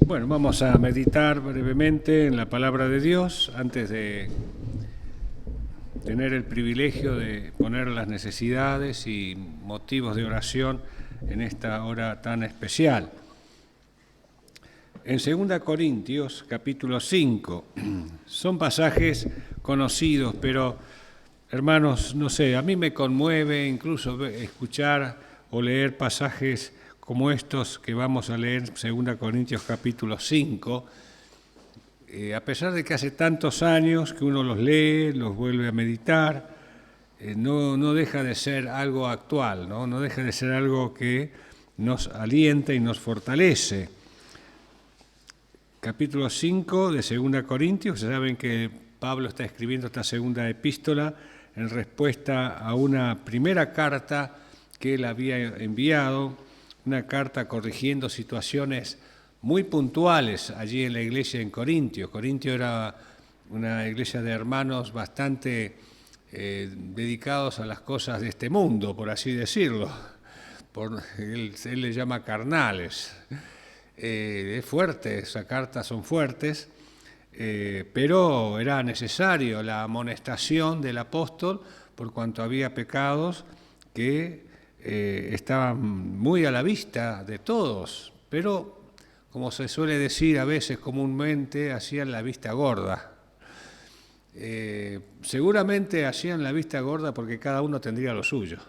Bueno, vamos a meditar brevemente en la palabra de Dios antes de tener el privilegio de poner las necesidades y motivos de oración en esta hora tan especial. En 2 Corintios, capítulo 5, son pasajes conocidos, pero hermanos, no sé, a mí me conmueve incluso escuchar o leer pasajes como estos que vamos a leer, 2 Corintios capítulo 5, a pesar de que hace tantos años que uno los lee, los vuelve a meditar, no deja de ser algo actual, no deja de ser algo que nos alienta y nos fortalece. Capítulo 5 de 2 Corintios, saben que Pablo está escribiendo esta segunda epístola en respuesta a una primera carta que él había enviado, una carta corrigiendo situaciones muy puntuales allí en la iglesia en Corintio. Corintio era una iglesia de hermanos bastante dedicados a las cosas de este mundo, por así decirlo. Él le llama carnales. Es fuerte, esas cartas son fuertes, pero era necesario la amonestación del apóstol por cuanto había pecados que estaban muy a la vista de todos, pero como se suele decir a veces comúnmente, hacían la vista gorda. Seguramente hacían la vista gorda porque cada uno tendría lo suyo.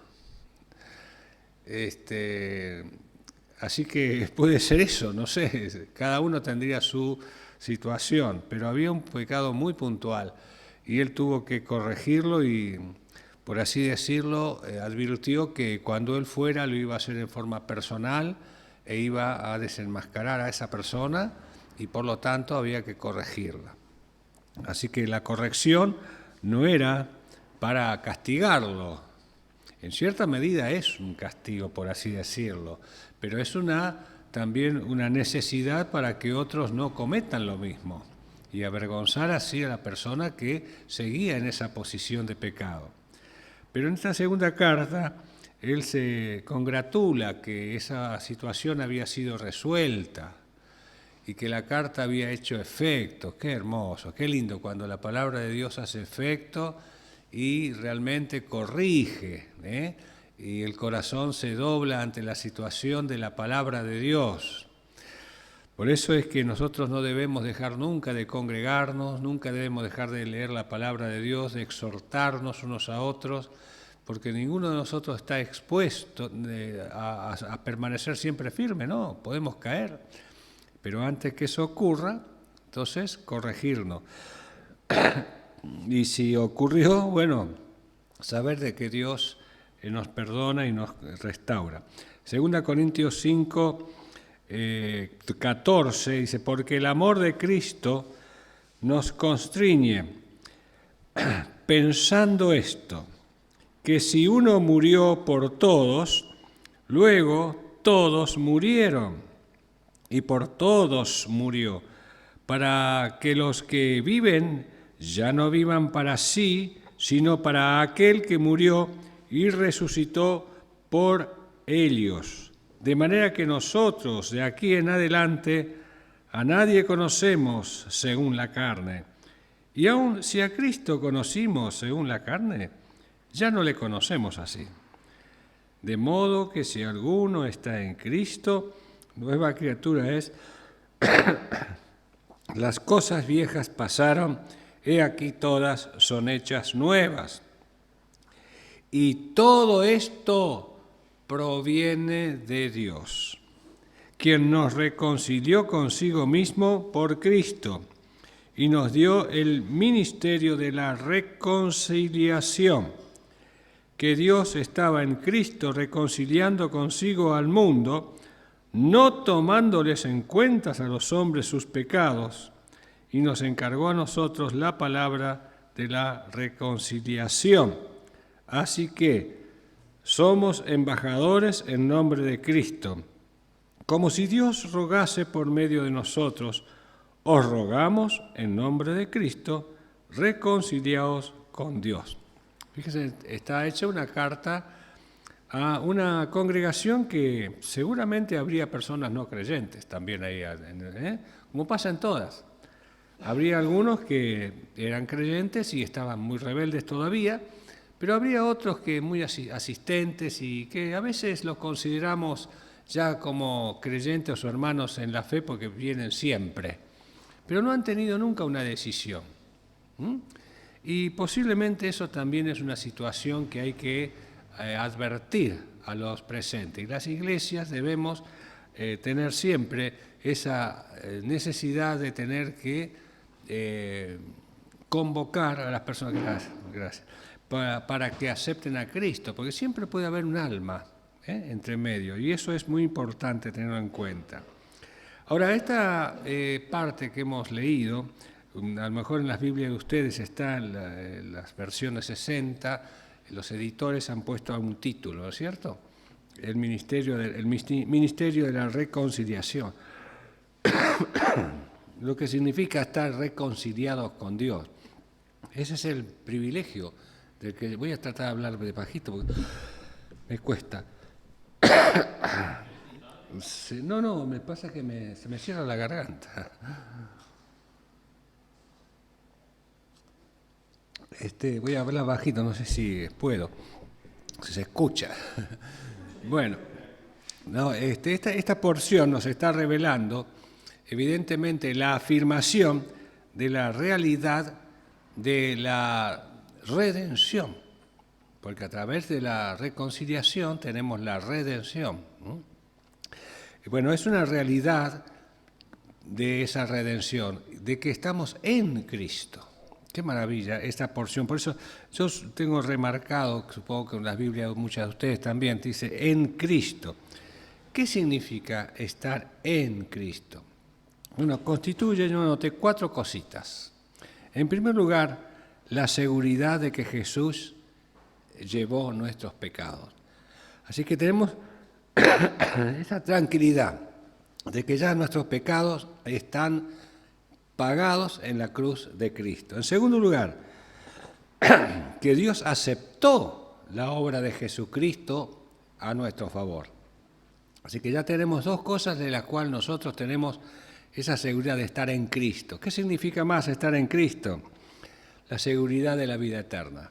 Así que puede ser eso, no sé, cada uno tendría su situación, pero había un pecado muy puntual y él tuvo que corregirlo y, por así decirlo, advirtió que cuando él fuera lo iba a hacer en forma personal e iba a desenmascarar a esa persona y por lo tanto había que corregirla. Así que la corrección no era para castigarlo. En cierta medida es un castigo, por así decirlo, pero es también una necesidad para que otros no cometan lo mismo y avergonzar así a la persona que seguía en esa posición de pecado. Pero en esta segunda carta, él se congratula que esa situación había sido resuelta y que la carta había hecho efecto. Qué hermoso, qué lindo cuando la palabra de Dios hace efecto y realmente corrige, y el corazón se dobla ante la situación de la palabra de Dios. Por eso es que nosotros no debemos dejar nunca de congregarnos, nunca debemos dejar de leer la palabra de Dios, de exhortarnos unos a otros, porque ninguno de nosotros está expuesto a permanecer siempre firme, ¿no? Podemos caer, pero antes que eso ocurra, entonces corregirnos. Y si ocurrió, bueno, saber de que Dios nos perdona y nos restaura. 2 Corintios 5, 14 dice, porque el amor de Cristo nos constriñe, pensando esto, que si uno murió por todos, luego todos murieron, y por todos murió, para que los que viven ya no vivan para sí, sino para aquel que murió y resucitó por ellos. De manera que nosotros, de aquí en adelante, a nadie conocemos según la carne. Y aun si a Cristo conocimos según la carne, ya no le conocemos así. De modo que si alguno está en Cristo, nueva criatura es, las cosas viejas pasaron, he aquí todas son hechas nuevas. Y todo esto proviene de Dios, quien nos reconcilió consigo mismo por Cristo y nos dio el ministerio de la reconciliación, que Dios estaba en Cristo reconciliando consigo al mundo, no tomándoles en cuenta a los hombres sus pecados, y nos encargó a nosotros la palabra de la reconciliación. Así que somos embajadores en nombre de Cristo. Como si Dios rogase por medio de nosotros, os rogamos en nombre de Cristo, reconciliaos con Dios. Fíjense, está hecha una carta a una congregación que seguramente habría personas no creyentes también ahí, como pasa en todas. Habría algunos que eran creyentes y estaban muy rebeldes todavía, pero habría otros que muy asistentes y que a veces los consideramos ya como creyentes o hermanos en la fe porque vienen siempre, pero no han tenido nunca una decisión. Y posiblemente eso también es una situación que hay que advertir a los presentes. Y las iglesias debemos tener siempre esa necesidad de tener que convocar a las personas, gracias, para que acepten a Cristo, porque siempre puede haber un alma entre medio, y eso es muy importante tenerlo en cuenta. Ahora, esta parte que hemos leído, a lo mejor en las Biblias de ustedes está en las versiones 60, los editores han puesto un título, ¿no es cierto? El ministerio de la reconciliación. Lo que significa estar reconciliados con Dios. Ese es el privilegio del que voy a tratar de hablar de bajito porque me cuesta. No, me pasa que se me cierra la garganta. Voy a hablar bajito, no sé si puedo, si se escucha. Bueno, no, esta porción nos está revelando evidentemente la afirmación de la realidad de la redención, porque a través de la reconciliación tenemos la redención. Bueno, es una realidad de esa redención, de que estamos en Cristo. Qué maravilla esta porción. Por eso yo tengo remarcado, supongo que en las Biblias muchas de ustedes también, dice en Cristo. ¿Qué significa estar en Cristo? Bueno, constituye, yo noté 4 cositas. En primer lugar, la seguridad de que Jesús llevó nuestros pecados. Así que tenemos esa tranquilidad de que ya nuestros pecados están pagados en la cruz de Cristo. En segundo lugar, que Dios aceptó la obra de Jesucristo a nuestro favor. Así que ya tenemos 2 cosas de las cuales nosotros tenemos esa seguridad de estar en Cristo. ¿Qué significa más estar en Cristo? La seguridad de la vida eterna.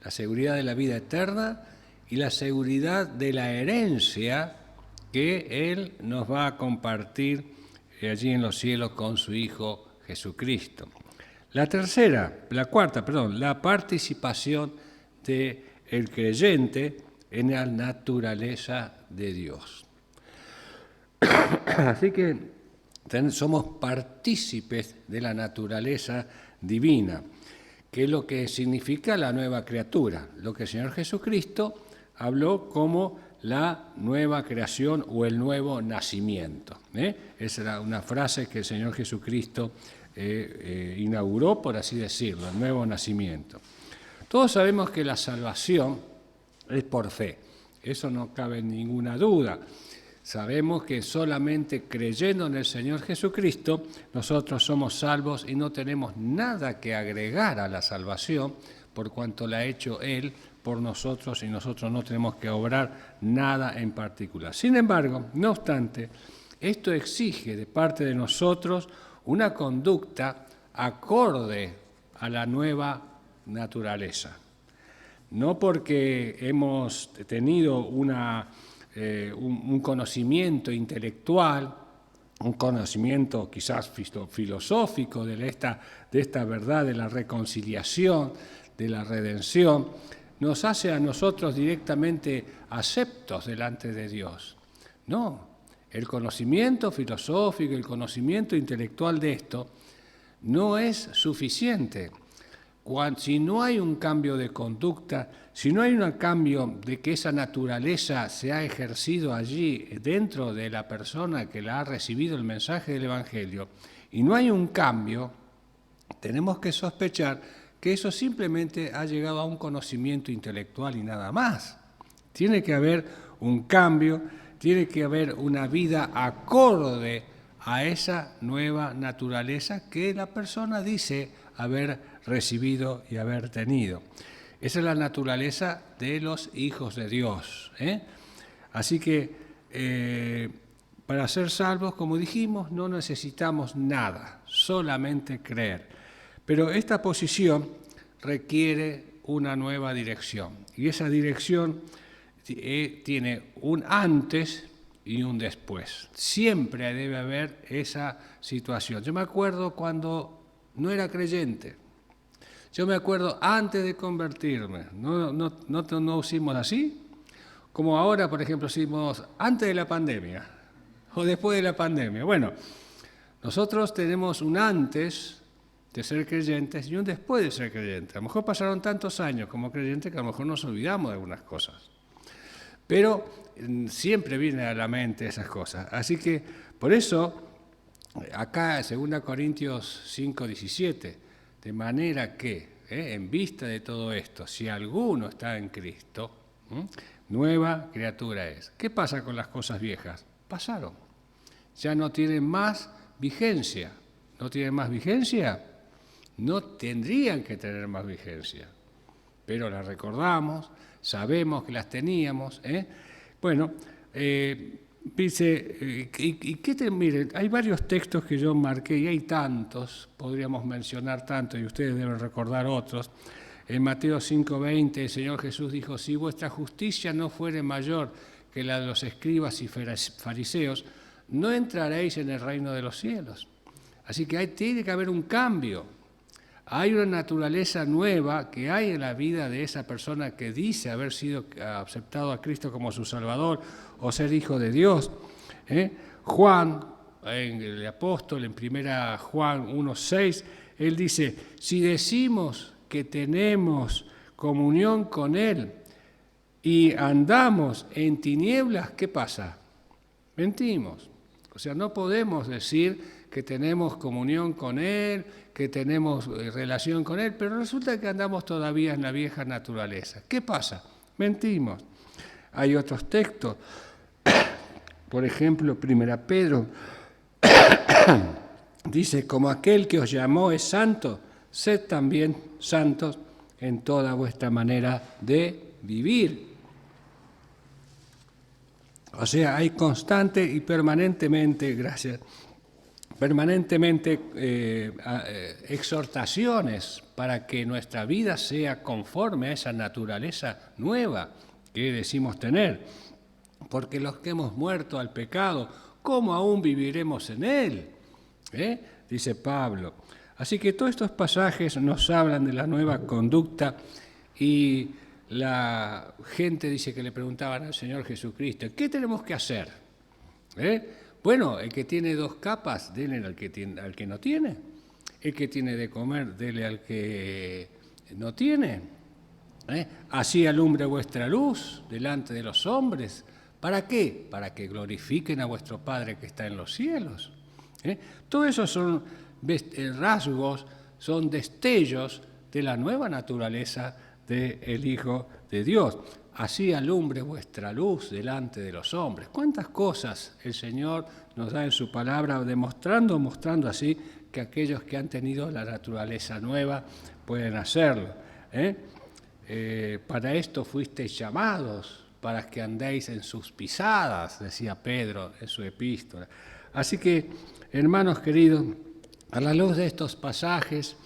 La seguridad de la vida eterna y la seguridad de la herencia que Él nos va a compartir allí en los cielos con su Hijo Jesucristo. La cuarta, la participación del creyente en la naturaleza de Dios. Así que somos partícipes de la naturaleza divina, que es lo que significa la nueva criatura, lo que el Señor Jesucristo habló como la nueva creación o el nuevo nacimiento. Esa era una frase que el Señor Jesucristo inauguró, por así decirlo, el nuevo nacimiento. Todos sabemos que la salvación es por fe, eso no cabe ninguna duda. Sabemos que solamente creyendo en el Señor Jesucristo nosotros somos salvos y no tenemos nada que agregar a la salvación por cuanto la ha hecho Él por nosotros y nosotros no tenemos que obrar nada en particular. Sin embargo, no obstante, esto exige de parte de nosotros una conducta acorde a la nueva naturaleza. No porque hemos tenido un conocimiento intelectual, un conocimiento quizás filosófico de esta verdad de la reconciliación, de la redención, nos hace a nosotros directamente aceptos delante de Dios. No, el conocimiento filosófico, el conocimiento intelectual de esto no es suficiente. Si no hay un cambio de conducta, si no hay un cambio de que esa naturaleza se ha ejercido allí dentro de la persona que la ha recibido el mensaje del Evangelio, y no hay un cambio, tenemos que sospechar que eso simplemente ha llegado a un conocimiento intelectual y nada más. Tiene que haber un cambio, tiene que haber una vida acorde a esa nueva naturaleza que la persona dice haber recibido y haber tenido. Esa es la naturaleza de los hijos de Dios. Así que para ser salvos, como dijimos, no necesitamos nada, solamente creer. Pero esta posición requiere una nueva dirección. Y esa dirección tiene un antes y un después. Siempre debe haber esa situación. Yo me acuerdo cuando no era creyente. Yo me acuerdo antes de convertirme. ¿No hicimos así? Como ahora, por ejemplo, hicimos antes de la pandemia o después de la pandemia. Bueno, nosotros tenemos un antes de ser creyentes y un después de ser creyentes. A lo mejor pasaron tantos años como creyentes que a lo mejor nos olvidamos de algunas cosas. Pero siempre vienen a la mente esas cosas. Así que, por eso, acá, 2 Corintios 5:17, de manera que, en vista de todo esto, si alguno está en Cristo, nueva criatura es. ¿Qué pasa con las cosas viejas? Pasaron. Ya no tienen más vigencia. ¿No tienen más vigencia? No tendrían que tener más vigencia. Pero las recordamos, sabemos que las teníamos. Bueno, dice, miren, hay varios textos que yo marqué y hay tantos, podríamos mencionar tantos y ustedes deben recordar otros. En Mateo 5:20 el Señor Jesús dijo, si vuestra justicia no fuere mayor que la de los escribas y fariseos, no entraréis en el reino de los cielos. Así que tiene que haber un cambio. Hay una naturaleza nueva que hay en la vida de esa persona que dice haber sido aceptado a Cristo como su Salvador o ser hijo de Dios. Juan, el apóstol, en 1 Juan 1:6, él dice, si decimos que tenemos comunión con Él y andamos en tinieblas, ¿qué pasa? Mentimos. O sea, no podemos decir que tenemos comunión con Él, que tenemos relación con Él, pero resulta que andamos todavía en la vieja naturaleza. ¿Qué pasa? Mentimos. Hay otros textos, por ejemplo, 1 Pedro, dice, como aquel que os llamó es santo, sed también santos en toda vuestra manera de vivir. O sea, hay constante y permanentemente, exhortaciones para que nuestra vida sea conforme a esa naturaleza nueva que decimos tener. Porque los que hemos muerto al pecado, ¿cómo aún viviremos en él? Dice Pablo. Así que todos estos pasajes nos hablan de la nueva conducta y la gente dice que le preguntaban al Señor Jesucristo, ¿qué tenemos que hacer? Bueno, el que tiene 2 capas, denle al que no tiene. El que tiene de comer, denle al que no tiene. Así alumbre vuestra luz delante de los hombres. ¿Para qué? Para que glorifiquen a vuestro Padre que está en los cielos. Todos esos son rasgos, son destellos de la nueva naturaleza del Hijo de Dios. Así alumbre vuestra luz delante de los hombres. ¿Cuántas cosas el Señor nos da en su palabra, mostrando así que aquellos que han tenido la naturaleza nueva pueden hacerlo? Para esto fuisteis llamados, para que andéis en sus pisadas, decía Pedro en su epístola. Así que, hermanos queridos, a la luz de estos pasajes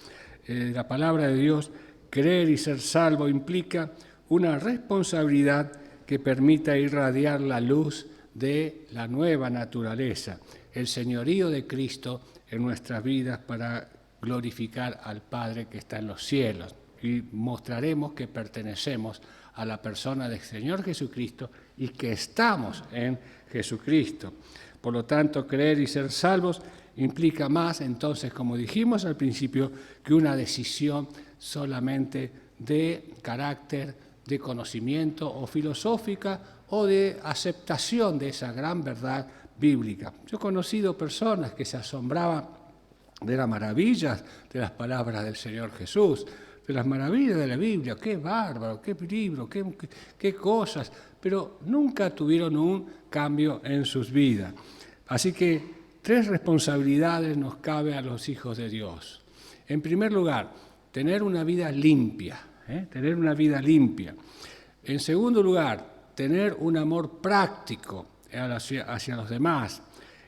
de la palabra de Dios, creer y ser salvo implica una responsabilidad que permita irradiar la luz de la nueva naturaleza, el señorío de Cristo en nuestras vidas para glorificar al Padre que está en los cielos. Y mostraremos que pertenecemos a la persona del Señor Jesucristo y que estamos en Jesucristo. Por lo tanto, creer y ser salvos implica más, entonces, como dijimos al principio, que una decisión solamente de carácter, de conocimiento o filosófica o de aceptación de esa gran verdad bíblica. Yo he conocido personas que se asombraban de las maravillas de las palabras del Señor Jesús, de las maravillas de la Biblia, qué bárbaro, qué libro, qué cosas, pero nunca tuvieron un cambio en sus vidas. Así que 3 responsabilidades nos cabe a los hijos de Dios. En primer lugar, tener una vida limpia. tener una vida limpia. En segundo lugar, tener un amor práctico hacia los demás.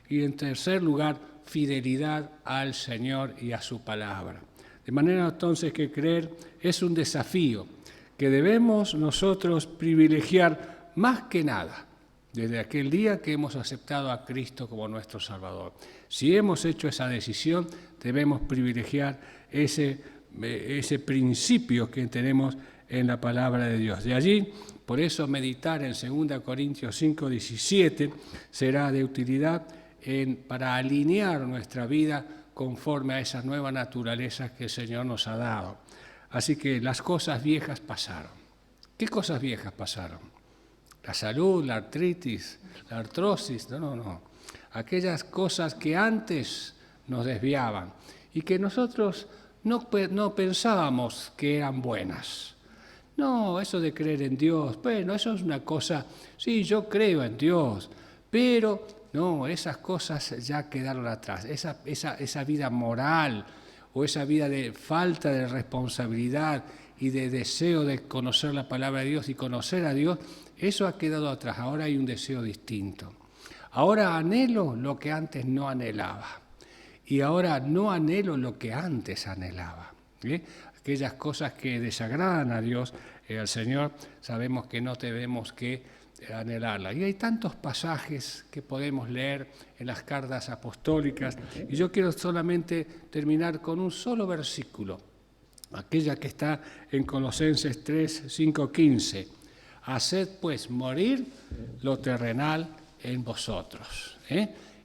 Y en tercer lugar, fidelidad al Señor y a su palabra. De manera entonces que creer es un desafío que debemos nosotros privilegiar más que nada desde aquel día que hemos aceptado a Cristo como nuestro Salvador. Si hemos hecho esa decisión, debemos privilegiar ese principio que tenemos en la palabra de Dios. De allí, por eso, meditar en 2 Corintios 5:17 será de utilidad para alinear nuestra vida conforme a esa nueva naturaleza que el Señor nos ha dado. Así que las cosas viejas pasaron. ¿Qué cosas viejas pasaron? La salud, la artritis, la artrosis, no. Aquellas cosas que antes nos desviaban y que nosotros no pensábamos que eran buenas. No, eso de creer en Dios, bueno, eso es una cosa, sí, yo creo en Dios, pero no, esas cosas ya quedaron atrás. Esa vida moral o esa vida de falta de responsabilidad y de deseo de conocer la palabra de Dios y conocer a Dios, eso ha quedado atrás. Ahora hay un deseo distinto. Ahora anhelo lo que antes no anhelaba. Y ahora no anhelo lo que antes anhelaba. Aquellas cosas que desagradan a Dios, al Señor, sabemos que no debemos que anhelarlas. Y hay tantos pasajes que podemos leer en las cartas apostólicas, y yo quiero solamente terminar con un solo versículo, aquella que está en Colosenses 3:5-15. Haced pues morir lo terrenal en vosotros.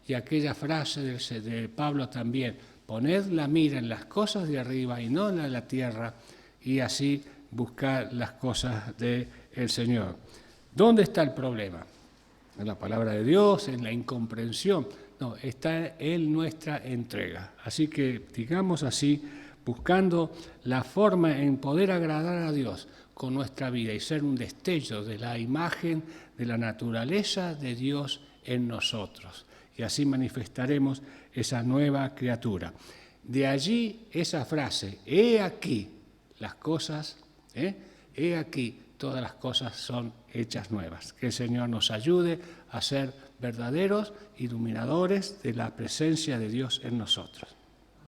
Y aquella frase de Pablo también, poned la mira en las cosas de arriba y no en la tierra, y así buscar las cosas del Señor. ¿Dónde está el problema? ¿En la palabra de Dios? ¿En la incomprensión? No, está en nuestra entrega. Así que digamos así, buscando la forma en poder agradar a Dios con nuestra vida y ser un destello de la imagen de la naturaleza de Dios en nosotros. Y así manifestaremos esa nueva criatura. De allí esa frase, he aquí las cosas, he aquí todas las cosas son hechas nuevas. Que el Señor nos ayude a ser verdaderos iluminadores de la presencia de Dios en nosotros.